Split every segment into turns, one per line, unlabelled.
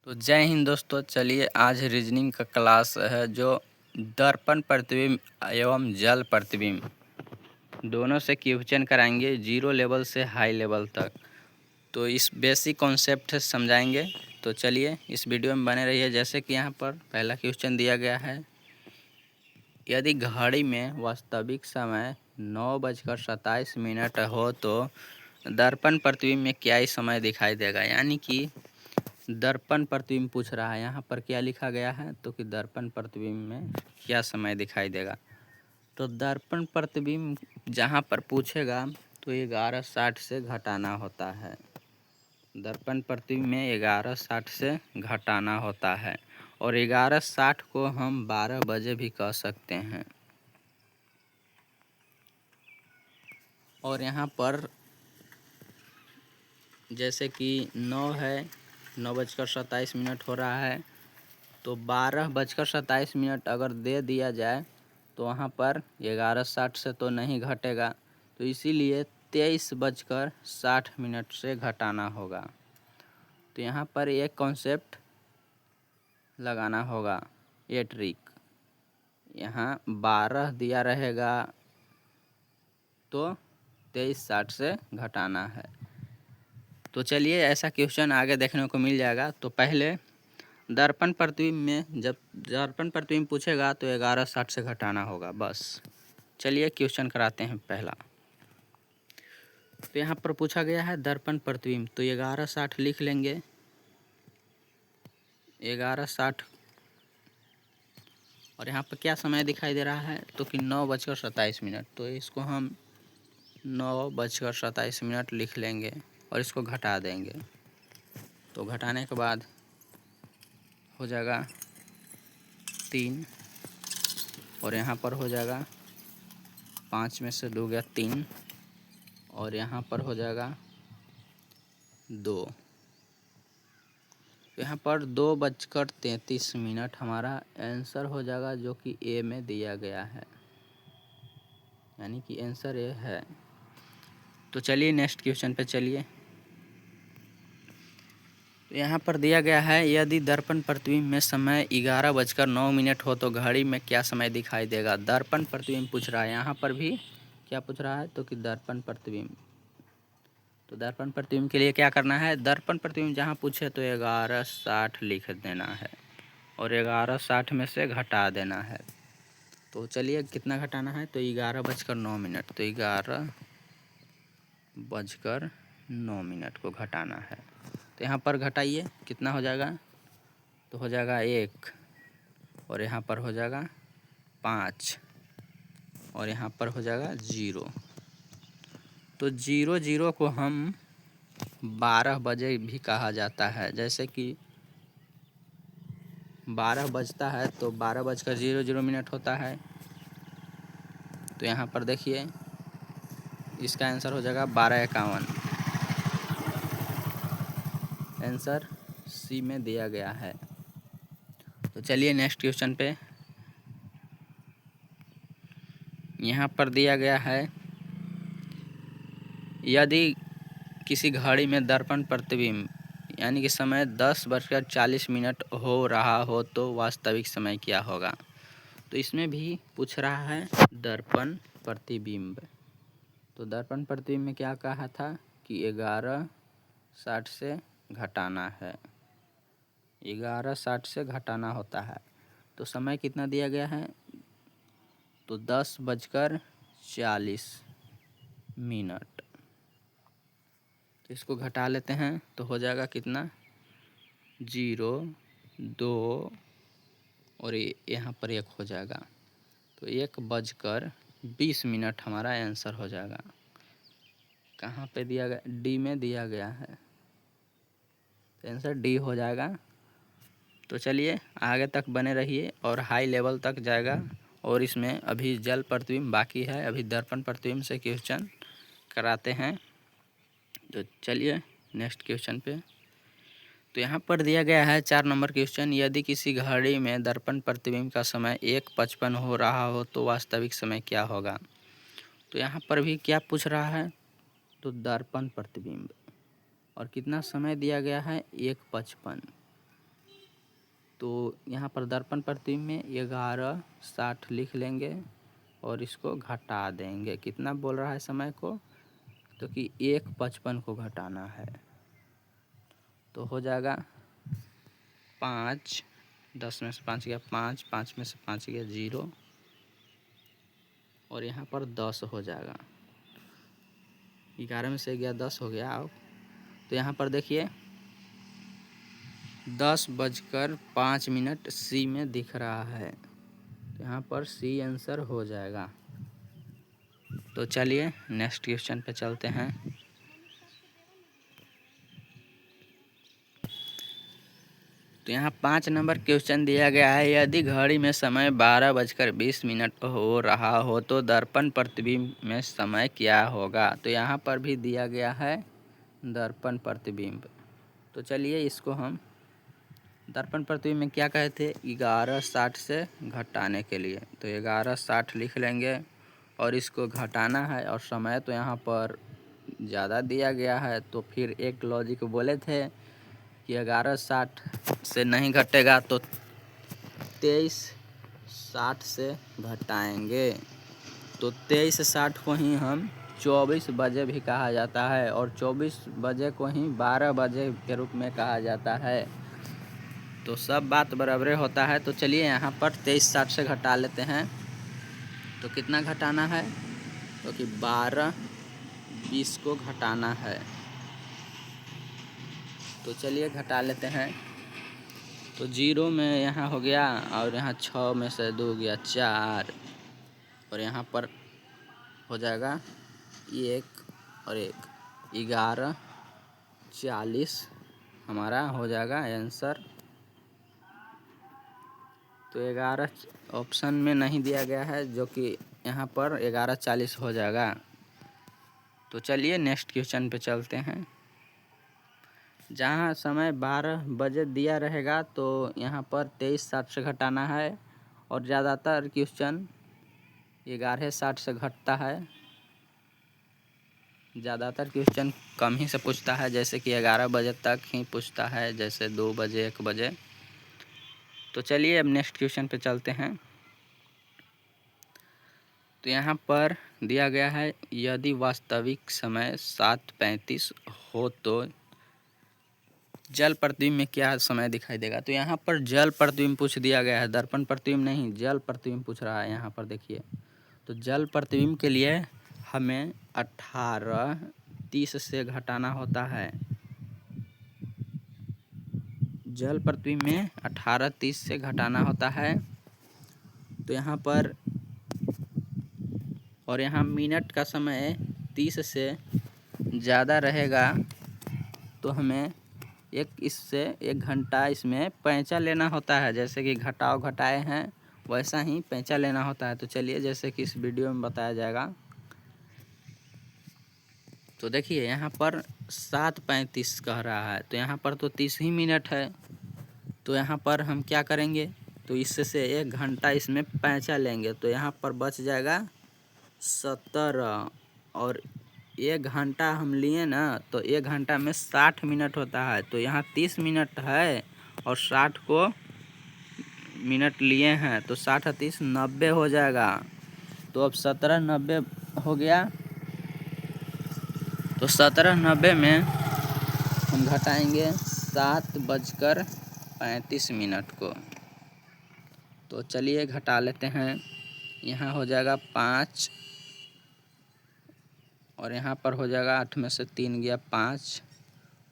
तो जय हिंद दोस्तों। चलिए आज रीजनिंग का क्लास है जो दर्पण प्रतिबिंब एवं जल प्रतिबिंब दोनों से क्वेश्चन कराएंगे, जीरो लेवल से हाई लेवल तक। तो इस बेसिक कॉन्सेप्ट समझाएंगे। तो चलिए इस वीडियो में बने रहिए। जैसे कि यहाँ पर पहला क्वेश्चन दिया गया है, यदि घड़ी में वास्तविक समय 9:27 हो तो दर्पण प्रतिबिंब में क्या ही समय दिखाई देगा। यानी कि दर्पण प्रतिबिंब पूछ रहा है। यहाँ पर क्या लिखा गया है तो कि दर्पण प्रतिबिंब में क्या समय दिखाई देगा। तो दर्पण प्रतिबिंब जहाँ पर पूछेगा तो 11:60 से घटाना होता है। दर्पण प्रतिबिंब में 11:60 से घटाना होता है और 11:60 को हम 12 बजे भी कह सकते हैं। और यहाँ पर जैसे कि 9 है, 9:27 हो रहा है, तो 12:27 अगर दे दिया जाए तो वहाँ पर 11:60 से तो नहीं घटेगा, तो इसीलिए 23:60 से घटाना होगा। तो यहाँ पर एक कॉन्सेप्ट लगाना होगा, ये ट्रिक। यहाँ 12 दिया रहेगा तो 23:60 से घटाना है। तो चलिए ऐसा क्वेश्चन आगे देखने को मिल जाएगा। तो पहले दर्पण प्रतिबिंब में जब दर्पण प्रतिबिंब पूछेगा तो 11:60 से घटाना होगा, बस। चलिए क्वेश्चन कराते हैं पहला। तो यहाँ पर पूछा गया है दर्पण प्रतिबिंब, तो 11:60 लिख लेंगे। 11:60 और यहाँ पर क्या समय दिखाई दे रहा है तो कि 9:27, तो इसको हम 9:27 लिख लेंगे और इसको घटा देंगे। तो घटाने के बाद हो जाएगा 3 और यहाँ पर हो जाएगा 5 में से 2 गया 3 और यहाँ पर हो जाएगा 2। तो यहाँ पर 2:33 हमारा आंसर हो जाएगा, जो कि ए में दिया गया है, यानी कि आंसर ए है। तो चलिए नेक्स्ट क्वेश्चन पे चलिए। तो यहाँ पर दिया गया है, यदि दर्पण प्रतिबिंब में समय 11:09 हो तो घड़ी में क्या समय दिखाई देगा। दर्पण प्रतिबिंब पूछ रहा है। यहाँ पर भी क्या पूछ रहा है तो कि दर्पण प्रतिबिंब। तो दर्पण प्रतिबिंब के लिए क्या करना है, दर्पण प्रतिबिंब जहाँ पूछे तो 11:60 लिख देना है और 11:60 में से घटा देना है। तो चलिए कितना घटाना है तो 11:09, तो 11:09 को घटाना है। तो यहाँ पर घटाइए, कितना हो जाएगा तो हो जाएगा 1 और यहाँ पर हो जाएगा 5 और यहाँ पर हो जाएगा 0। तो 00 को हम 12 बजे भी कहा जाता है। जैसे कि 12 बजता है तो 12:00 होता है। तो यहाँ पर देखिए इसका आंसर हो जाएगा 12:51। आंसर सी में दिया गया है। तो चलिए नेक्स्ट क्वेश्चन पे। यहाँ पर दिया गया है, यदि किसी घड़ी में दर्पण प्रतिबिंब यानी कि समय 10:40 हो रहा हो तो वास्तविक समय क्या होगा। तो इसमें भी पूछ रहा है दर्पण प्रतिबिंब। तो दर्पण प्रतिबिंब में क्या कहा था कि 11:60 से घटाना है, 11:60 से घटाना होता है। तो समय कितना दिया गया है तो 10:40। तो इसको घटा लेते हैं तो हो जाएगा कितना 0, 2 और यहाँ पर 1 हो जाएगा। तो 1:20 हमारा आंसर हो जाएगा। कहाँ पे दिया गया, डी में दिया गया है, तो आंसर डी हो जाएगा। तो चलिए आगे तक बने रहिए और हाई लेवल तक जाएगा। और इसमें अभी जल प्रतिबिंब बाकी है, अभी दर्पण प्रतिबिंब से क्वेश्चन कराते हैं। तो चलिए नेक्स्ट क्वेश्चन पे। तो यहाँ पर दिया गया है 4 नंबर क्वेश्चन, यदि किसी घड़ी में दर्पण प्रतिबिंब का समय 1:55 हो रहा हो तो वास्तविक समय क्या होगा। तो यहाँ पर भी क्या पूछ रहा है तो दर्पण प्रतिबिंब और कितना समय दिया गया है 1:55। तो यहाँ पर दर्पण प्रतिबिंब में 11:60 लिख लेंगे और इसको घटा देंगे। कितना बोल रहा है समय को? तो कि 1:55 को घटाना है। तो हो जाएगा 5, 10 में से 5 गया 5, 5 में से 5 गया 0 और यहाँ पर 10 हो जाएगा। 11 में से गया 10 हो गया। अब तो यहाँ पर देखिए 10:05 सी में दिख रहा है, तो यहाँ पर सी आंसर हो जाएगा। तो चलिए नेक्स्ट क्वेश्चन पे चलते हैं। तो यहाँ 5 नंबर क्वेश्चन दिया गया है, यदि घड़ी में समय 12:20 हो रहा हो तो दर्पण प्रतिबिंब में समय क्या होगा? तो यहाँ पर भी दिया गया है दर्पण प्रतिबिंब। तो चलिए इसको हम दर्पण प्रतिबिंब में क्या कहे थे? 11:60 से घटाने के लिए, तो 11:60 लिख लेंगे और इसको घटाना है और समय तो यहाँ पर ज़्यादा दिया गया है। तो फिर एक लॉजिक बोले थे कि 11:60 से नहीं घटेगा तो 23:60 से घटाएंगे। तो 23:60 को ही हम 24 बजे भी कहा जाता है और 24 बजे को ही 12 बजे के रूप में कहा जाता है। तो सब बात बराबर होता है। तो चलिए यहाँ पर 23:60 से घटा लेते हैं। तो कितना घटाना है? तो कि 12:20 को घटाना है। तो चलिए घटा लेते हैं। तो 0 में यहाँ हो गया और यहाँ 6 में से 2 गया 4 और यहाँ पर हो जाएगा 1 और 1, 11:40 हमारा हो जाएगा आंसर। तो 11 ऑप्शन में नहीं दिया गया है, जो कि यहाँ पर 11:40 हो जाएगा। तो चलिए नेक्स्ट क्वेश्चन पे चलते हैं। जहाँ समय 12 बजे दिया रहेगा तो यहाँ पर 23:60 से घटाना है और ज़्यादातर क्वेश्चन 11:60 से घटता है। ज़्यादातर क्वेश्चन कम ही से पूछता है, जैसे कि 11 बजे तक ही पूछता है, जैसे 2 बजे 1 बजे। तो चलिए अब नेक्स्ट क्वेश्चन पे चलते हैं। तो यहाँ पर दिया गया है, यदि वास्तविक समय 7:35 हो तो जल प्रतिबिंब में क्या समय दिखाई देगा? तो यहाँ पर जल प्रतिबिंब पूछ दिया गया है, दर्पण प्रतिबिंब नहीं, जल प्रतिबिंब पूछ रहा है। यहाँ पर देखिए, तो जल प्रतिबिंब के लिए हमें 18:30 से घटाना होता है। जल प्रतिबिंब में 18:30 से घटाना होता है। तो यहाँ पर और यहाँ मिनट का समय 30 से ज़्यादा रहेगा तो हमें इससे 1 घंटा इसमें पैंचा लेना होता है। जैसे कि घटाव घटाए हैं वैसा ही पैंचा लेना होता है। तो चलिए जैसे कि इस वीडियो में बताया जाएगा। तो देखिए यहाँ पर 7:35 कह रहा है, तो यहाँ पर तो 30 ही मिनट है। तो यहाँ पर हम क्या करेंगे? तो इससे 1 घंटा इसमें पैंचा लेंगे, तो यहाँ पर बच जाएगा 17 और 1 घंटा हम लिए ना, तो 1 घंटा में 60 मिनट होता है। तो यहाँ 30 मिनट है और 60 को मिनट लिए हैं, तो 60 और 30 90 हो जाएगा। तो अब 17:90 हो गया। तो 17:90 में हम घटाएंगे 7:35 को। तो चलिए घटा लेते हैं। यहाँ हो जाएगा 5 और यहाँ पर हो जाएगा 8 में से 3 गया 5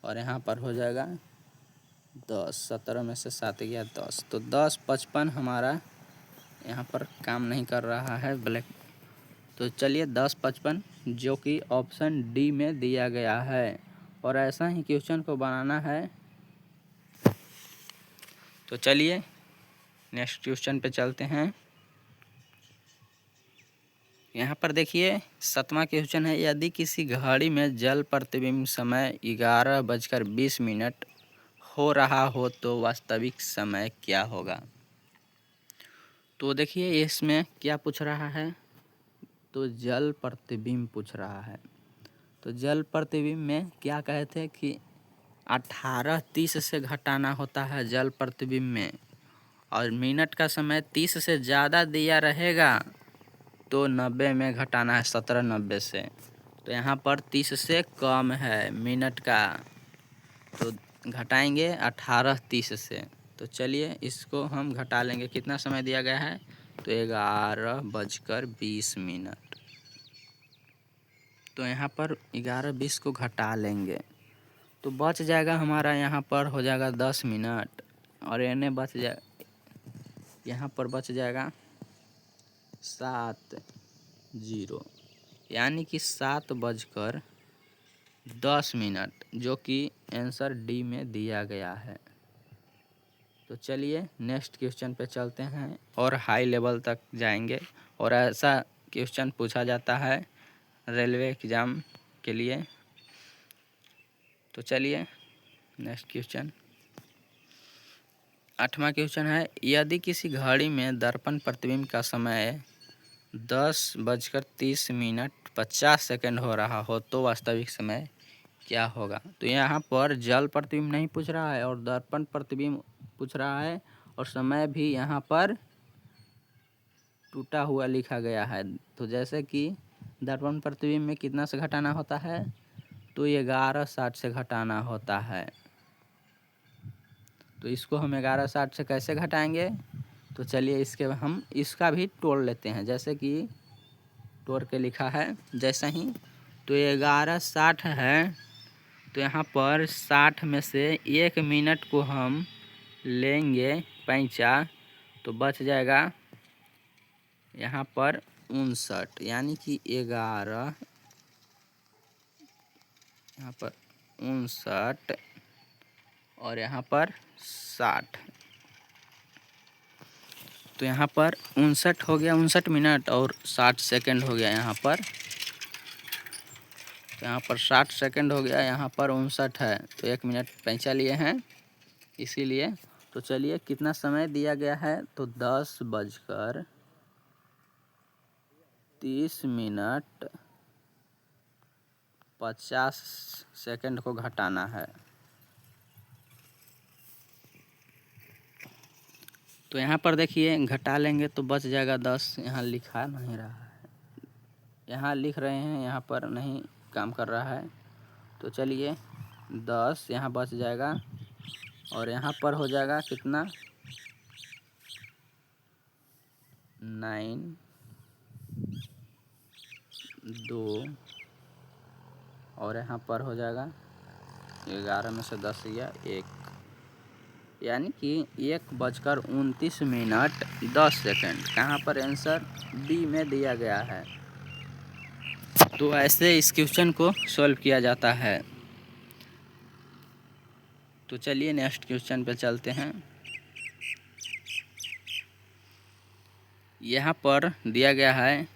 और यहाँ पर हो जाएगा 10, 17 में से 7 गया 10। तो 10:55 हमारा यहाँ पर काम नहीं कर रहा है ब्लैक। तो चलिए 10:55 जो कि ऑप्शन डी में दिया गया है और ऐसा ही क्वेश्चन को बनाना है। तो चलिए नेक्स्ट क्वेश्चन पे चलते हैं। यहाँ पर देखिए 7वां क्वेश्चन है, यदि किसी घड़ी में जल प्रतिबिंब समय 11:20 हो रहा हो तो वास्तविक समय क्या होगा? तो देखिए इसमें क्या पूछ रहा है? तो जल प्रतिबिंब पूछ रहा है। तो जल प्रतिबिंब में क्या कहे थे कि 18:30 से घटाना होता है जल प्रतिबिंब में। और मिनट का समय 30 से ज़्यादा दिया रहेगा तो 90 में घटाना है, 17 90 से। तो यहाँ पर 30 से कम है मिनट का, तो घटाएंगे 18 30 से। तो चलिए इसको हम घटा लेंगे। कितना समय दिया गया है? तो 11:20। तो यहाँ पर 11:20 को घटा लेंगे तो बच जाएगा हमारा, यहाँ पर हो जाएगा 10 मिनट। और इन्हें बच जाए, यहाँ पर बच जाएगा 7:00, यानी कि 7:10, जो कि आंसर डी में दिया गया है। तो चलिए नेक्स्ट क्वेश्चन पे चलते हैं और हाई लेवल तक जाएंगे। और ऐसा क्वेश्चन पूछा जाता है रेलवे एग्ज़ाम के लिए। तो चलिए नेक्स्ट क्वेश्चन, 8वां क्वेश्चन है, यदि किसी घड़ी में दर्पण प्रतिबिंब का समय 10:30 हो रहा हो तो वास्तविक समय क्या होगा? तो यहाँ पर जल प्रतिबिंब नहीं पूछ रहा है और दर्पण प्रतिबिंब पूछ रहा है, और समय भी यहाँ पर टूटा हुआ लिखा गया है। तो जैसे कि दर्पण प्रतिबिंब में कितना से घटाना होता है? तो 11:60 से घटाना होता है। तो इसको हम 11:60 से कैसे घटाएंगे? तो चलिए हम इसका भी तोड़ लेते हैं। जैसे कि तोड़ के लिखा है जैसे ही, तो 11:60 है, तो यहाँ पर 60 में से 1 मिनट को हम लेंगे पैंचा, तो बच जाएगा यहाँ पर 59, यानी कि 11, यहाँ पर 59 और यहाँ पर 60। तो यहाँ पर 59 हो गया, 59 मिनट, और 60 सेकंड हो गया यहाँ पर। तो यहाँ पर 60 सेकंड हो गया, यहाँ पर 59 है, तो 1 मिनट पैंचा लिए हैं इसीलिए। तो चलिए कितना समय दिया गया है? तो 10:30 को घटाना है। तो यहाँ पर देखिए घटा लेंगे तो बच जाएगा 10। यहाँ लिखा नहीं रहा है, यहाँ लिख रहे हैं, यहाँ पर नहीं काम कर रहा है। तो चलिए 10 यहाँ बच जाएगा, और यहाँ पर हो जाएगा कितना? 9 2, और यहाँ पर हो जाएगा 11 में से 10 गया 1, यानी कि 1:29 कहाँ पर आंसर डी में दिया गया है। तो ऐसे इस क्वेश्चन को सॉल्व किया जाता है। तो चलिए नेक्स्ट क्वेश्चन पे चलते हैं। यहाँ पर दिया गया है,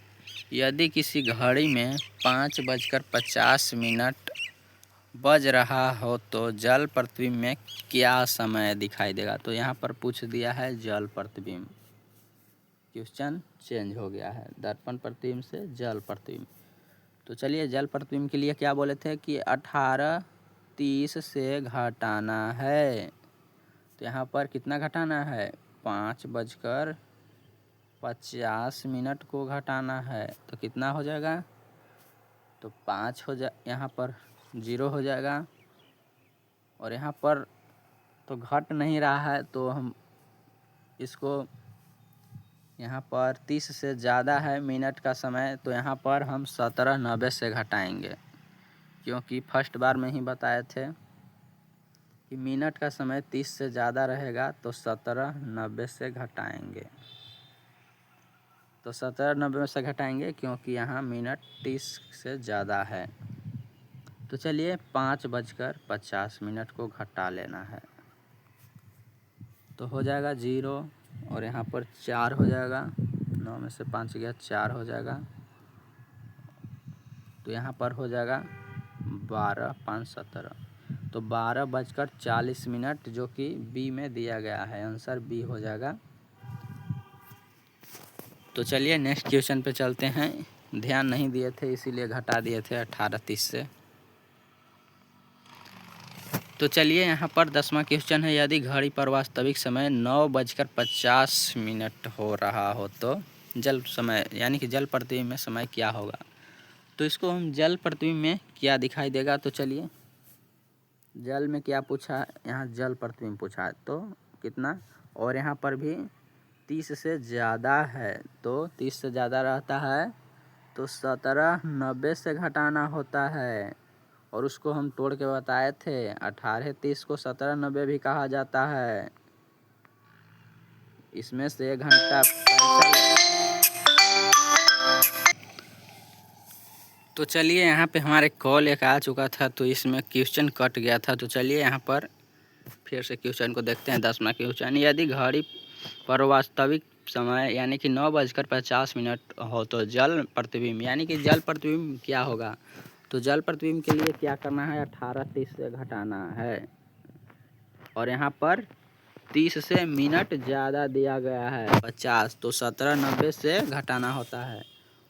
यदि किसी घड़ी में 5:50 बज रहा हो तो जल प्रतिबिंब में क्या समय दिखाई देगा? तो यहाँ पर पूछ दिया है जल प्रतिबिंब, क्वेश्चन चेंज हो गया है दर्पण प्रतिबिंब से जल प्रतिबिंब। तो चलिए जल प्रतिबिंब के लिए क्या बोले थे कि 18:30 से घटाना है। तो यहाँ पर कितना घटाना है? 5:50 को घटाना है, तो कितना हो जाएगा? तो 5 हो जा, यहाँ पर 0 हो जाएगा, और यहाँ पर तो घट नहीं रहा है, तो हम इसको, यहाँ पर 30 से ज़्यादा है मिनट का समय, तो यहाँ पर हम 17:90 से घटाएंगे, क्योंकि फर्स्ट बार में ही बताए थे कि मिनट का समय 30 से ज़्यादा रहेगा तो 17:90 से घटाएंगे। तो 17:90 से घटाएंगे क्योंकि यहाँ मिनट 30 से ज़्यादा है। तो चलिए 5:50 को घटा लेना है, तो हो जाएगा 0, और यहाँ पर 4 हो जाएगा, 9 में से 5 गया 4 हो जाएगा, तो यहाँ पर हो जाएगा 12 5 17, तो 12:40 जो कि बी में दिया गया है, आंसर बी हो जाएगा। तो चलिए नेक्स्ट क्वेश्चन पे चलते हैं। ध्यान नहीं दिए थे इसीलिए घटा दिए थे 18:30 से। तो चलिए यहाँ पर 10वां क्वेश्चन है, यदि घड़ी पर वास्तविक समय 9:50 हो रहा हो तो जल समय यानी कि जल प्रतिबिंब में समय क्या होगा। तो इसको हम जल प्रतिबिंब में क्या दिखाई देगा। तो चलिए जल में क्या पूछा है, यहाँ जल प्रतिबिंब पूछा है तो कितना, और यहाँ पर भी 30 से ज़्यादा है तो 30 से ज़्यादा रहता है तो 17 90 से घटाना होता है। और उसको हम तोड़ के बताए थे, 18 30 को 17 90 भी कहा जाता है। इसमें से 1 घंटा तो चलिए यहाँ पे हमारे कॉल एक आ चुका था तो इसमें क्वेश्चन कट गया था। तो चलिए यहाँ पर फिर से क्वेश्चन को देखते हैं। 10वां क्वेश्चन, यदि घड़ी पर वास्तविक समय यानी कि 9:50 हो तो जल प्रतिबिंब यानी कि जल प्रतिबिंब क्या होगा। तो जल प्रतिबिंब के लिए क्या करना है, 18 30 से घटाना है और यहाँ पर 30 से मिनट ज़्यादा दिया गया है 50 तो 17 90 से घटाना होता है।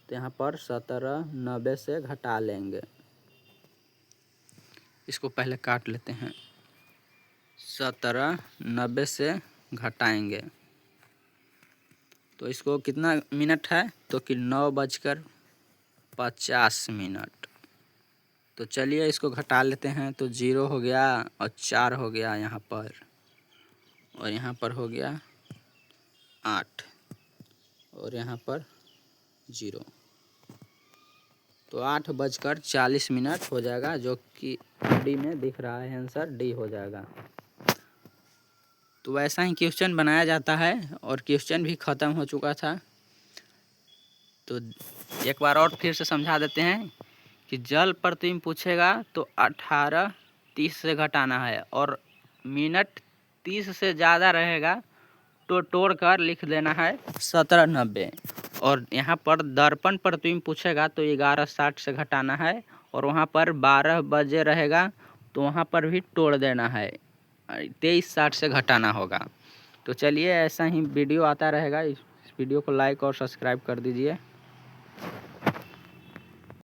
तो यहाँ पर 17 90 से घटा लेंगे। इसको पहले काट लेते हैं। 17 90 से घटाएंगे तो इसको कितना मिनट है, तो कि 9:50। तो चलिए इसको घटा लेते हैं। तो 0 हो गया और 4 हो गया यहाँ पर, और यहाँ पर हो गया 8 और यहाँ पर 0। तो 8:40 हो जाएगा, जो कि डी में दिख रहा है। आंसर डी हो जाएगा। तो वैसा ही क्वेश्चन बनाया जाता है और क्वेश्चन भी ख़त्म हो चुका था। तो एक बार और फिर से समझा देते हैं कि जल प्रतिबिंब पूछेगा तो 18 30 से घटाना है और मिनट 30 से ज़्यादा रहेगा तो तोड़ कर लिख देना है 17 90। और यहाँ पर दर्पण प्रतिबिंब पूछेगा तो 11:60 से घटाना है और वहाँ पर 12 बजे रहेगा तो वहाँ पर भी तोड़ देना है 23:60 से घटाना होगा। तो चलिए ऐसा ही वीडियो आता रहेगा। इस वीडियो को लाइक और सब्सक्राइब कर दीजिए।